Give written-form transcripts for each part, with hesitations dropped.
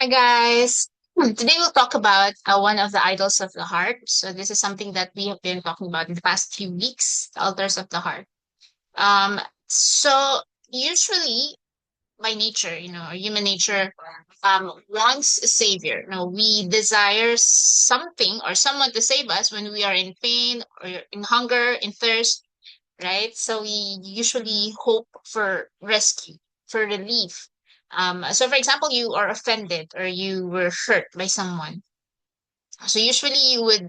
Hi guys. Today we'll talk about one of the idols of the heart. So this is something that we have been talking about in the past few weeks, the altars of the heart. Um, so usually by nature, our human nature wants a savior. We desire something or someone to save us when we are in pain or in hunger, in thirst, right? So we usually hope for rescue, for relief. So, for example, you are offended or you were hurt by someone. So, usually you would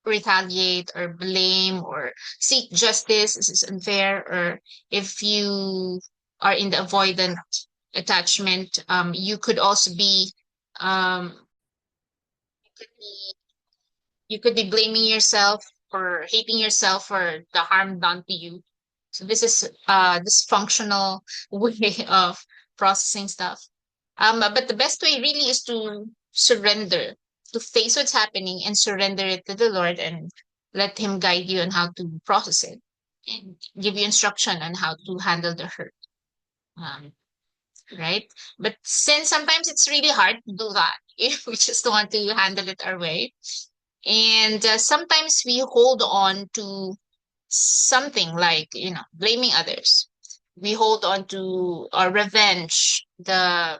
retaliate or blame or seek justice. This is unfair. Or if you are in the avoidant attachment, you could also be, you could be you could be blaming yourself or hating yourself for the harm done to you. So this is dysfunctional way of processing stuff. But the best way really is to surrender, to face what's happening and surrender it to the Lord and let Him guide you on how to process it and give you instruction on how to handle the hurt. Um, right? But since sometimes it's really hard to do that, if we just want to handle it our way, and sometimes we hold on to something like, blaming others. We hold on to our revenge, the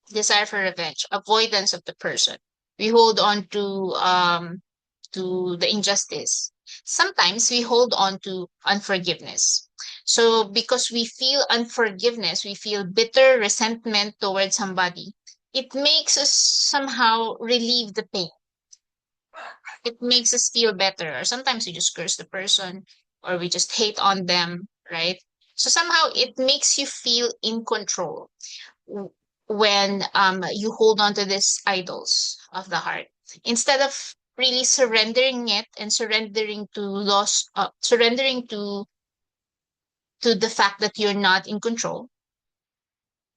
desire for revenge, avoidance of the person. We hold on to the injustice. Sometimes we hold on to unforgiveness. So because we feel unforgiveness, we feel bitter resentment towards somebody. It makes us somehow relieve the pain. It makes us feel better. Or sometimes we just curse the person or we just hate on them, right? So somehow it makes you feel in control when you hold on to these idols of the heart instead of really surrendering it and surrendering to the fact that you're not in control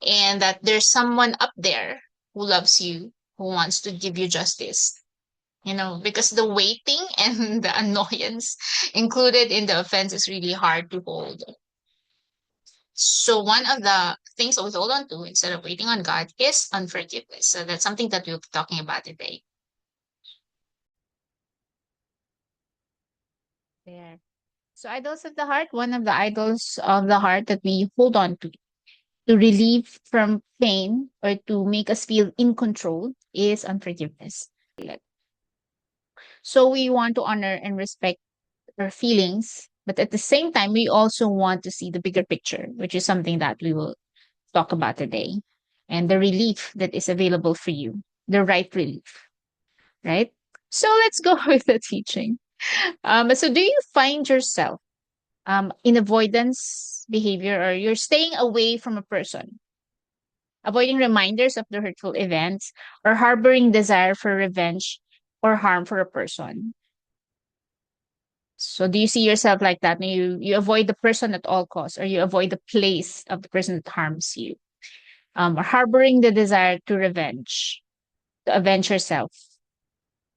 and that there's someone up there who loves you, who wants to give you justice. Because the waiting and the annoyance included in the offense is really hard to hold. So one of the things that we hold on to instead of waiting on God is unforgiveness. So that's something that we'll be talking about today. There. So idols of the heart, one of the idols of the heart that we hold on to relieve from pain or to make us feel in control is unforgiveness. So we want to honor and respect our feelings, but at the same time, we also want to see the bigger picture, which is something that we will talk about today, and the relief that is available for you, the right relief, right? So let's go with the teaching. So do you find yourself in avoidance behavior, or you're staying away from a person, avoiding reminders of the hurtful events, or harboring desire for revenge or harm for a person? So do you see yourself like that? You avoid the person at all costs, or you avoid the place of the person that harms you, or harboring the desire to avenge yourself.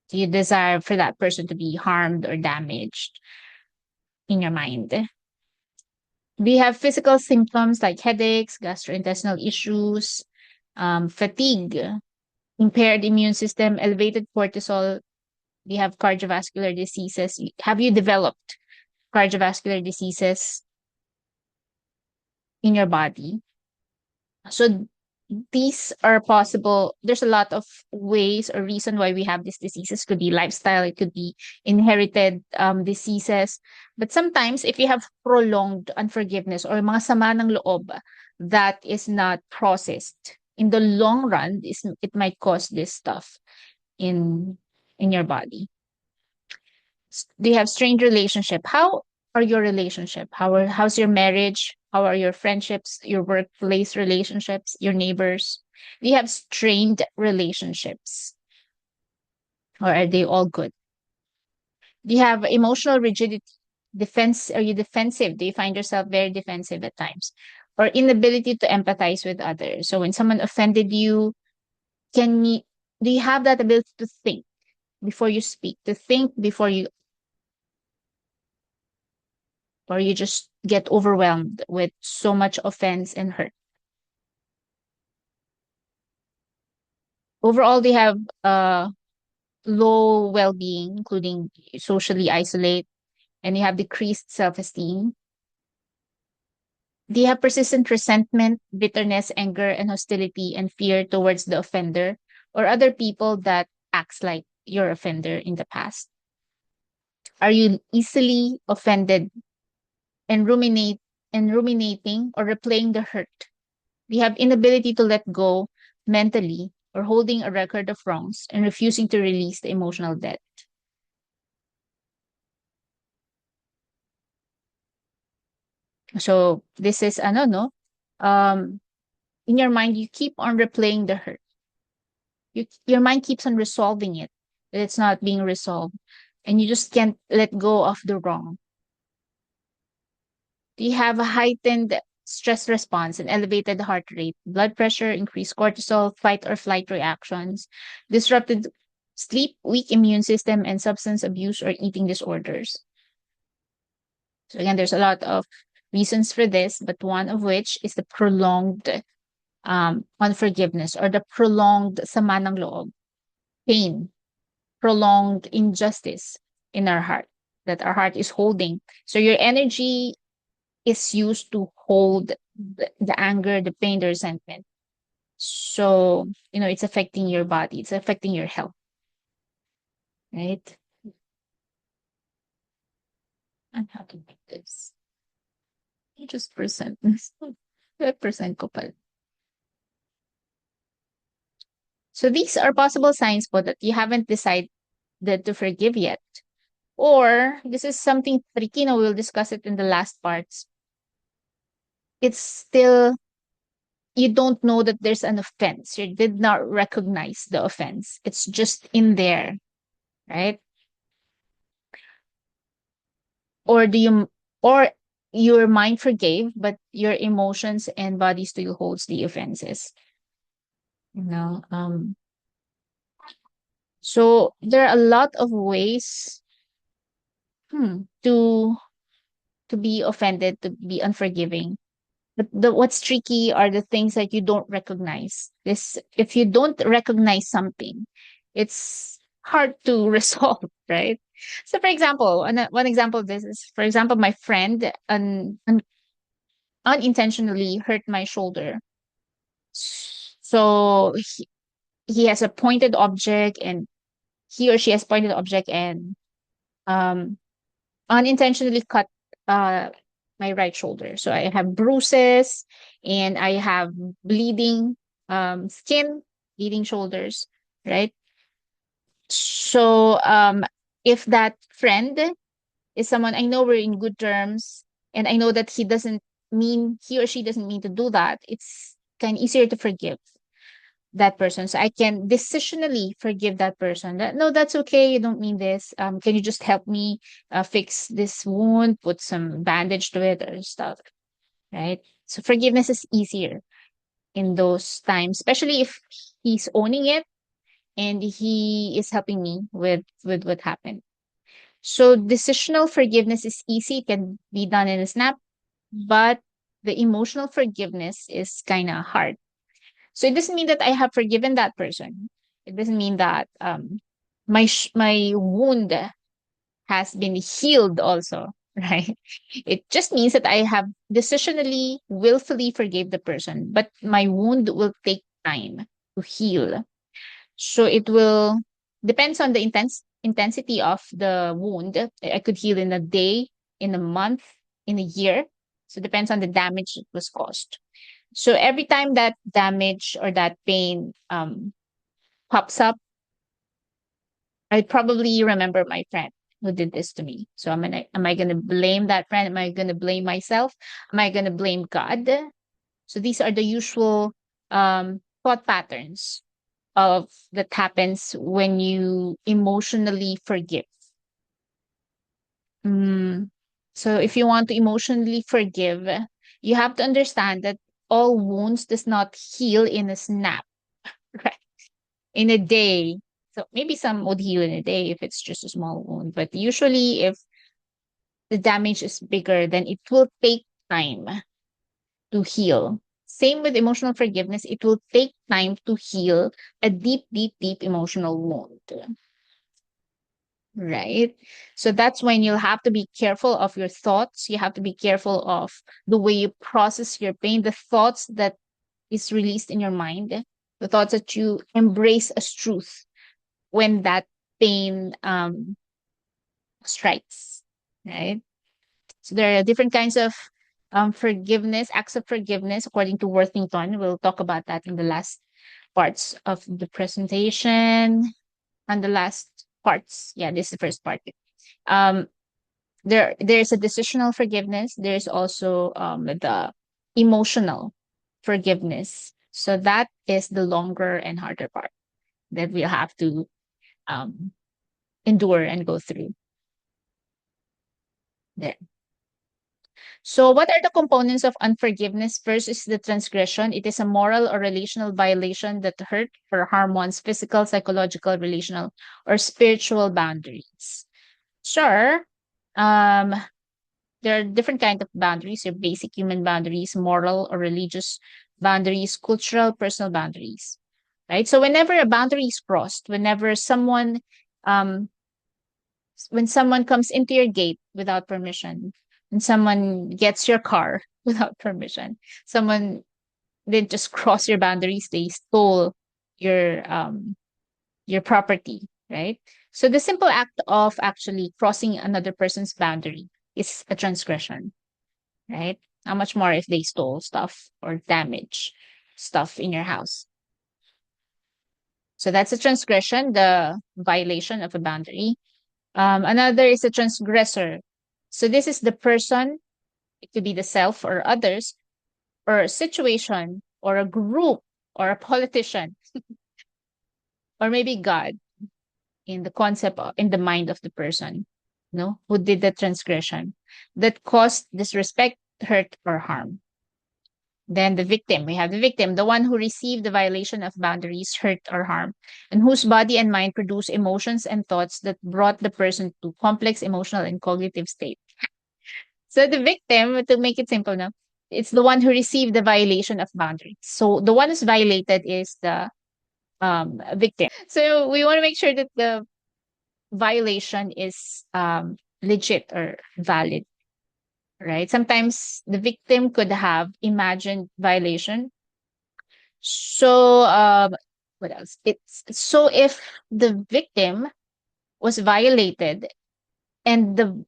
Do you desire for that person to be harmed or damaged in your mind? Do you have physical symptoms like headaches, gastrointestinal issues, fatigue, impaired immune system, elevated cortisol? Do you have cardiovascular diseases? Have you developed cardiovascular diseases in your body? So these are possible. There's a lot of ways or reason why we have these diseases. Could be lifestyle, it could be inherited diseases. But sometimes if you have prolonged unforgiveness or mga sama ng loob that is not processed, in the long run, it might cause this stuff in your body. Do you have strained relationship? How are your relationship? How's your marriage? How are your friendships, your workplace relationships, your neighbors? Do you have strained relationships, or are they all good? Do you have emotional rigidity? Are you defensive? Do you find yourself very defensive at times? Or inability to empathize with others? So when someone offended you, can you do you have that ability to think before you speak, to think before you, or you just get overwhelmed with so much offense and hurt? Overall, they have low well-being, including socially isolate, and you have decreased self-esteem. They have persistent resentment, bitterness, anger, and hostility and fear towards the offender or other people that acts like your offender in the past. Are you easily offended and ruminating or replaying the hurt? They have inability to let go mentally or holding a record of wrongs and refusing to release the emotional debt. So this is ano no. Um in your mind you keep on replaying the hurt. Your mind keeps on resolving it. That it's not being resolved. And you just can't let go of the wrong. You have a heightened stress response, an elevated heart rate, blood pressure, increased cortisol, fight or flight reactions, disrupted sleep, weak immune system, and substance abuse or eating disorders. So again, there's a lot of reasons for this, but one of which is the prolonged unforgiveness or the prolonged sama ng loob, pain, prolonged injustice in our heart that our heart is holding. So your energy is used to hold the anger, the pain, the resentment. So, it's affecting your body, it's affecting your health, right? And how to make this? You just present this. Present ko pala. So these are possible signs po that you haven't decided to forgive yet. Or this is something tricky, no, we'll discuss it in the last parts. It's still, you don't know that there's an offense. You did not recognize the offense. It's just in there, right? Or or your mind forgave, but your emotions and body still holds the offenses. You know, so there are a lot of ways to be offended, to be unforgiving. But what's tricky are the things that you don't recognize. This If you don't recognize something, it's hard to resolve, right? So, for example, one example of this is, for example, my friend unintentionally hurt my shoulder. So he has a pointed object, and he or she has pointed object and um unintentionally cut uh my right shoulder. So I have bruises and I have bleeding skin, bleeding shoulders, right? So if that friend is someone I know we're in good terms and I know that he or she doesn't mean to do that, it's kind of easier to forgive that person. So I can decisionally forgive that person. That no, that's okay. You don't mean this. Can you just help me fix this wound, put some bandage to it or stuff, right? So forgiveness is easier in those times, especially if he's owning it and he is helping me with what happened. So decisional forgiveness is easy, it can be done in a snap, but the emotional forgiveness is kind of hard. So it doesn't mean that I have forgiven that person. It doesn't mean that my wound has been healed also, right? It just means that I have decisionally, willfully forgave the person, but my wound will take time to heal. So it will depends on the intensity of the wound. I could heal in a day, in a month, in a year. So it depends on the damage that was caused. So every time that damage or that pain pops up, I probably remember my friend who did this to me. So am I gonna blame that friend? Am I gonna blame myself? Am I gonna blame God? So these are the usual thought patterns of that happens when you emotionally forgive. Mm. So if you want to emotionally forgive, you have to understand that all wounds does not heal in a snap, right? In a day. So maybe some would heal in a day if it's just a small wound, but usually if the damage is bigger, then it will take time to heal. Same with emotional forgiveness. It will take time to heal a deep, deep, deep emotional wound. Right? So that's when you'll have to be careful of your thoughts. You have to be careful of the way you process your pain, the thoughts that is released in your mind, the thoughts that you embrace as truth when that pain strikes, right? So there are different kinds of forgiveness, acts of forgiveness, according to Worthington. We'll talk about that in the last parts of the presentation. And the last parts, yeah, this is the first part. Um, there's a decisional forgiveness. There's also the emotional forgiveness. So that is the longer and harder part that we'll have to um, endure and go through there. So, what are the components of unforgiveness? First is the transgression. It is a moral or relational violation that hurt or harm one's physical, psychological, relational, or spiritual boundaries. Sure, um, there are different kinds of boundaries. Your basic human boundaries, moral or religious boundaries, cultural, personal boundaries. Right. So, whenever a boundary is crossed, whenever um, when someone comes into your gate without permission, when someone gets your car without permission, someone didn't just cross your boundaries, they stole your property, right? So the simple act of actually crossing another person's boundary is a transgression, right? How much more if they stole stuff or damage stuff in your house? So that's a transgression, the violation of a boundary. Another is a transgressor. So this is the person, it could be the self or others, or a situation, or a group, or a politician, or maybe God in the concept of, in the mind of the person, no, who did the transgression that caused disrespect, hurt, or harm. Then the victim, we have the victim, the one who received the violation of boundaries, hurt, or harm, and whose body and mind produce emotions and thoughts that brought the person to complex emotional and cognitive state. So the victim, to make it simple now, it's the one who received the violation of boundaries. So the one who's violated is the victim. So we want to make sure that the violation is legit or valid, right? Sometimes the victim could have imagined violation. So what else? It's so if the victim was violated and the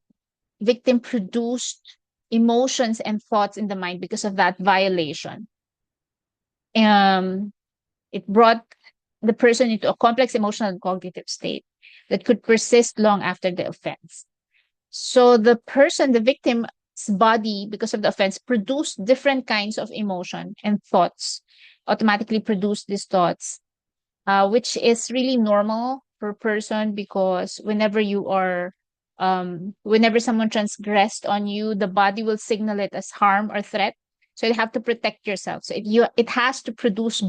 victim produced emotions and thoughts in the mind because of that violation. Um, it brought the person into a complex emotional and cognitive state that could persist long after the offense. So the person, the victim's body, because of the offense, produced different kinds of emotion and thoughts, automatically produced these thoughts, which is really normal for a person because whenever someone transgressed on you, the body will signal it as harm or threat. So you have to protect yourself. So it has to produce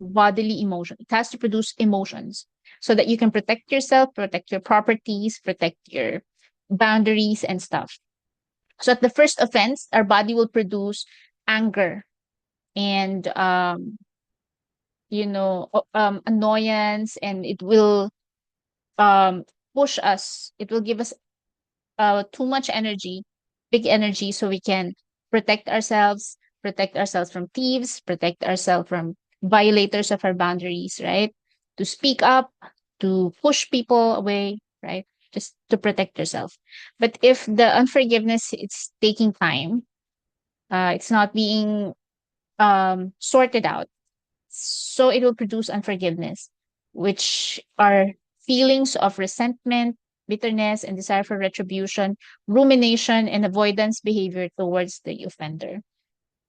bodily emotion. It has to produce emotions so that you can protect yourself, protect your properties, protect your boundaries and stuff. So at the first offense, our body will produce anger and annoyance, and it will um push us. It will give us too much energy, big energy, so we can protect ourselves from thieves, protect ourselves from violators of our boundaries, right? To speak up, to push people away, right? Just to protect yourself. But if the unforgiveness, it's taking time, it's not being sorted out, so it will produce unforgiveness, which are feelings of resentment, bitterness, and desire for retribution, rumination, and avoidance behavior towards the offender.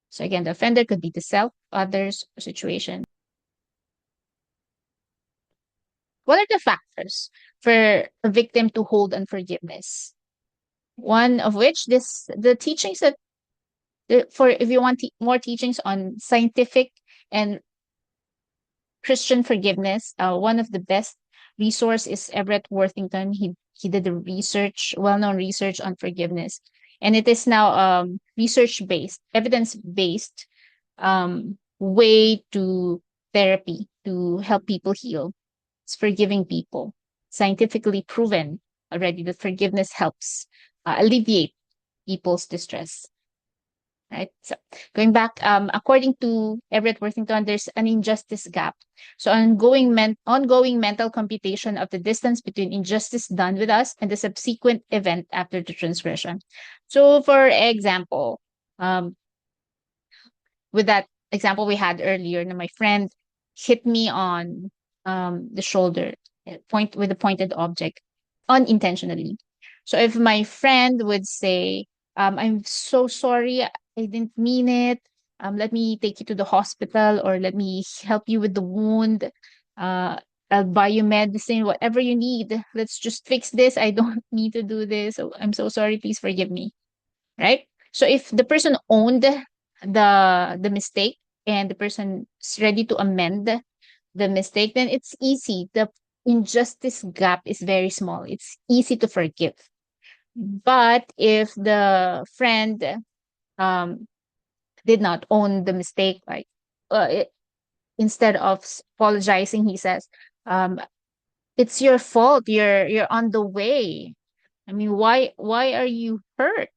So again, the offender could be the self, others, or situation. What are the factors for a victim to hold unforgiveness? One of which the teachings that for if you want more teachings on scientific and Christian forgiveness. One of the best resource is Everett Worthington. He did a research, well-known research on forgiveness, and it is now research based, evidence based. way to therapy to help people heal. It's forgiving people. Scientifically proven already that forgiveness helps alleviate people's distress. Right. So going back, according to Everett Worthington, there's an injustice gap. So ongoing mental computation of the distance between injustice done with us and the subsequent event after the transgression. So for example, um, with that example we had earlier, my friend hit me on the shoulder, point with a pointed object unintentionally. So if my friend would say, I'm so sorry, I didn't mean it. Let me take you to the hospital or let me help you with the wound. Uh, I'll buy you medicine, whatever you need. Let's just fix this. I don't need to do this. So I'm so sorry. Please forgive me. Right? So if the person owned the mistake and the person is ready to amend the mistake, then it's easy. The injustice gap is very small. It's easy to forgive. But if the friend um, did not own the mistake, like instead of apologizing, he says, um, "It's your fault. You're on the way. I mean, why are you hurt?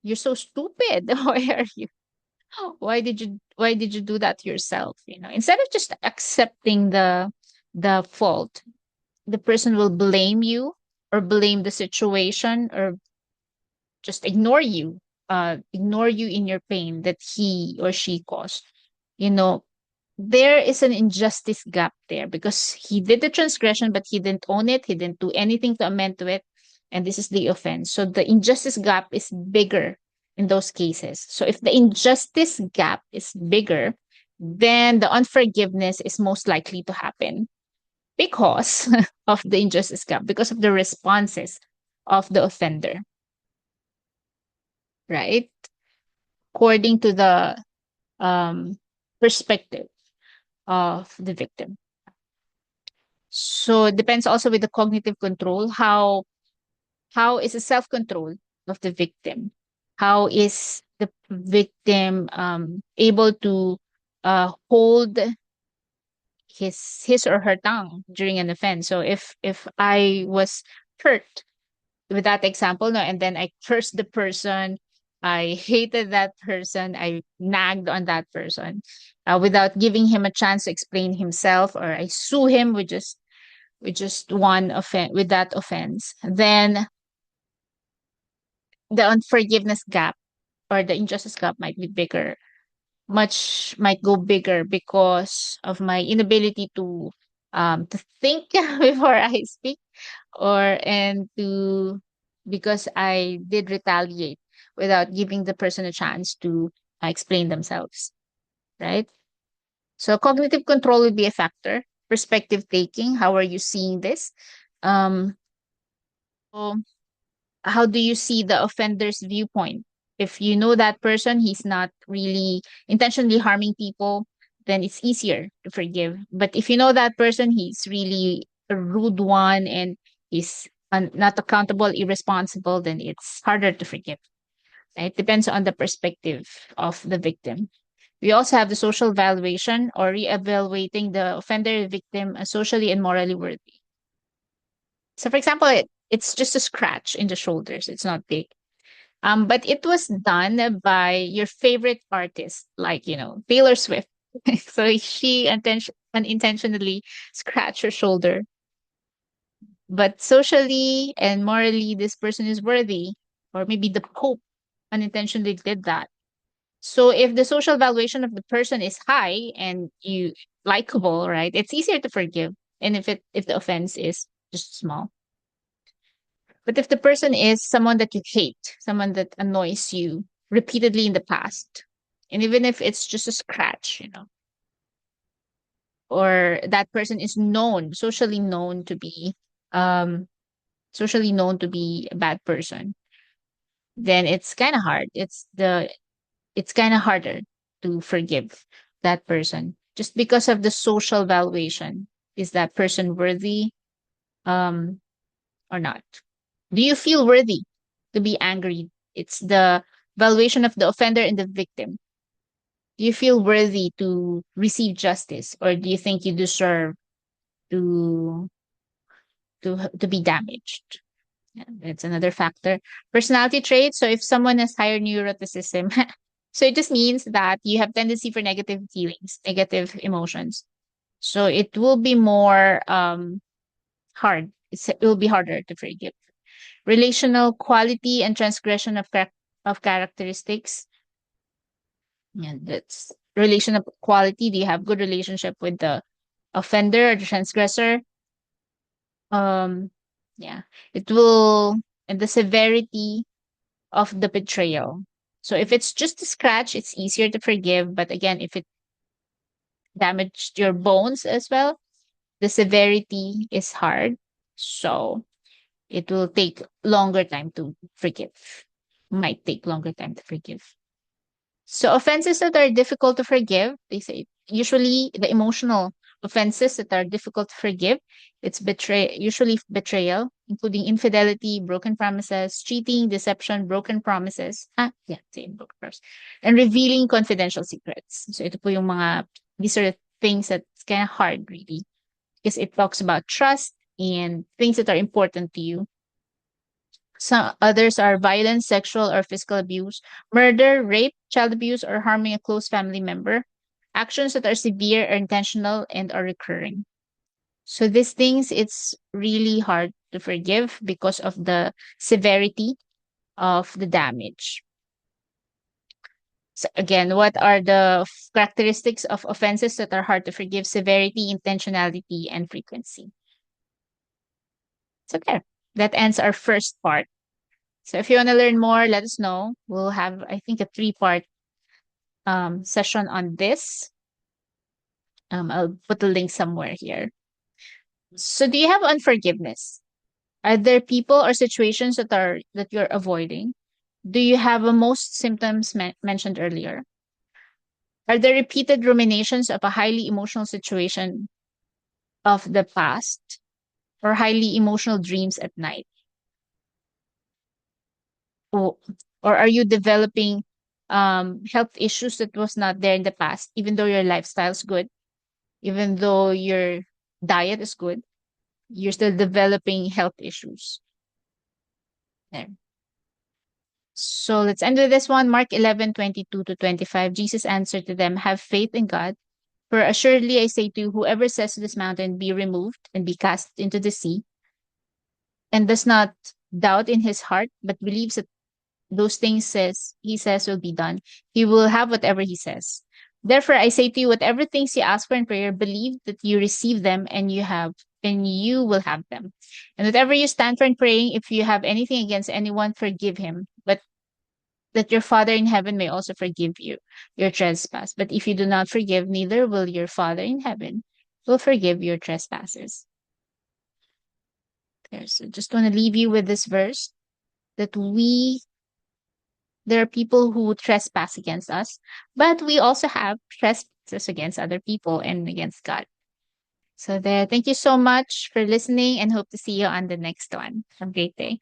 You're so stupid. Why are you why did you do that to yourself, instead of just accepting the fault, the person will blame you or blame the situation or just ignore you in your pain that he or she caused. you know there is an injustice gap there because he did the transgression, but he didn't own it. He didn't do anything to amend to it. And this is the offense. So the injustice gap is bigger in those cases. So if the injustice gap is bigger, then the unforgiveness is most likely to happen because of the injustice gap, because of the responses of the offender, right? According to the perspective of the victim. So it depends also with the cognitive control. How is the self control of the victim? How is the victim able to hold his or her tongue during an offense? So if I was hurt with that example, no, and then I cursed the person, I hated that person, I nagged on that person without giving him a chance to explain himself, or I sue him with just one offense, with that offense, then the unforgiveness gap or the injustice gap might be bigger, much might go bigger because of my inability to think before I speak, or and to because I did retaliate without giving the person a chance to explain themselves, right? So cognitive control will be a factor. Perspective taking, how are you seeing this? um so how do you see the offender's viewpoint? If you know that person, he's not really intentionally harming people, then it's easier to forgive. But if you know that person, he's really a rude one and he's not accountable, irresponsible, then it's harder to forgive. Right? Depends on the perspective of the victim. We also have the social valuation or re-evaluating the offender victim as socially and morally worthy. So, for example, it's just a scratch in the shoulders. It's not big. But it was done by your favorite artist, like, Taylor Swift. So she unintentionally scratched her shoulder. But socially and morally, this person is worthy. Or maybe the Pope unintentionally did that. So if the social valuation of the person is high and you likable, right, it's easier to forgive. And if the offense is just small. But if the person is someone that you hate, someone that annoys you repeatedly in the past, and even if it's just a scratch, or that person is um, socially known to be a bad person, then it's kind of hard. It's kind of harder to forgive that person just because of the social valuation. Is that person worthy, um, or not? Do you feel worthy to be angry? It's the valuation of the offender and the victim. Do you feel worthy to receive justice, or do you think you deserve to to be damaged? Yeah, that's another factor. Personality traits. So if someone has higher neuroticism, so it just means that you have tendency for negative feelings, negative emotions. So it will be more hard. It will be harder to forgive. Relational quality and transgression of characteristics. Yeah, that's relational quality. Do you have good relationship with the offender or the transgressor? Um, yeah, it will, and the severity of the betrayal. So if it's just a scratch, it's easier to forgive. But again, if it damaged your bones as well, the severity is hard. So it will take longer time to forgive. Might take longer time to forgive. So offenses that are difficult to forgive, they say usually the emotional offenses that are difficult to forgive, it's usually betrayal, including infidelity, broken promises, cheating, deception, broken promises. Yeah, same broken promises. And revealing confidential secrets. So ito po yung mga, these are the things that's kind of hard really because it talks about trust and things that are important to you. Some others are violence, sexual or physical abuse, murder, rape, child abuse, or harming a close family member. Actions that are severe or intentional and are recurring. So these things, it's really hard to forgive because of the severity of the damage. So again, what are the characteristics of offenses that are hard to forgive? Severity, intentionality, and frequency. So there, that ends our first part. So if you want to learn more, let us know. We'll have, I think, a three-part session on this. I'll put the link somewhere here. So do you have unforgiveness? Are there people or situations that you're avoiding? Do you have a most symptoms mentioned earlier? Are there repeated ruminations of a highly emotional situation of the past or highly emotional dreams at night? Or, or are you developing health issues that was not there in the past, even though your lifestyle's good, even though your diet is good, you're still developing health issues there. So let's end with this one. Mark 11:22 to 25. Jesus answered to them, have faith in God. For assuredly I say to you, whoever says to this mountain, be removed and be cast into the sea, and does not doubt in his heart, but believes that those things he says will be done, he will have whatever he says. Therefore I say to you, whatever things you ask for in prayer, believe that you receive them and you will have them. And whatever you stand for in praying, if you have anything against anyone, forgive him. But that your Father in heaven may also forgive you your trespass. But if you do not forgive, neither will your Father in heaven will forgive your trespasses. There. So just want to leave you with this verse that there are people who trespass against us, but we also have trespasses against other people and against God. So there, thank you so much for listening and hope to see you on the next one. Have a great day.